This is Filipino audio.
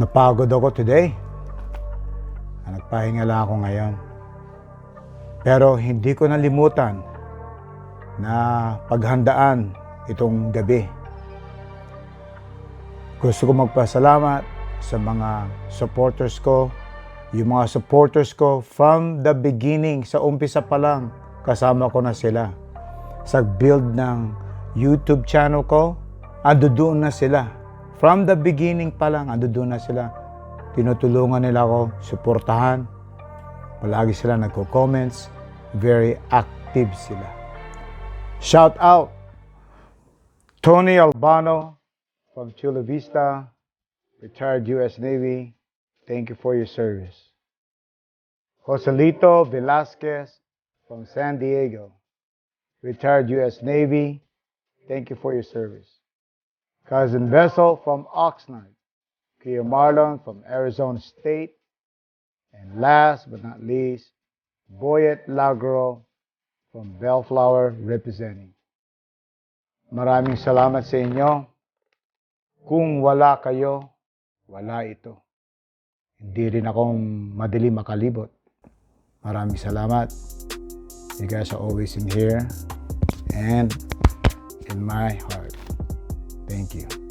Napagod ako today. Nagpahinga lang ako ngayon. Pero hindi ko nalimutan na paghandaan itong gabi. Gusto ko magpasalamat sa mga supporters ko. Yung mga supporters ko from the beginning, sa umpisa pa lang, kasama ko na sila. Sa build ng YouTube channel ko, andoon na sila. From the beginning pa lang, andoon na sila. Tinutulungan nila ako, suportahan. Palagi sila nagko-comments. Very active sila. Shout out Tony Albano from Chula Vista, retired U.S. Navy. Thank you for your service. Joselito Velasquez from San Diego, retired U.S. Navy. Thank you for your service. Cousin Vessel from Oxnard. Kuya Marlon from Arizona State. And last but not least, Boyet Lagro from Bellflower representing. Maraming salamat sa inyo. Kung wala kayo, wala ito. Hindi rin akong madali makalibot. Maraming salamat. You guys are always in here and in my heart. Thank you.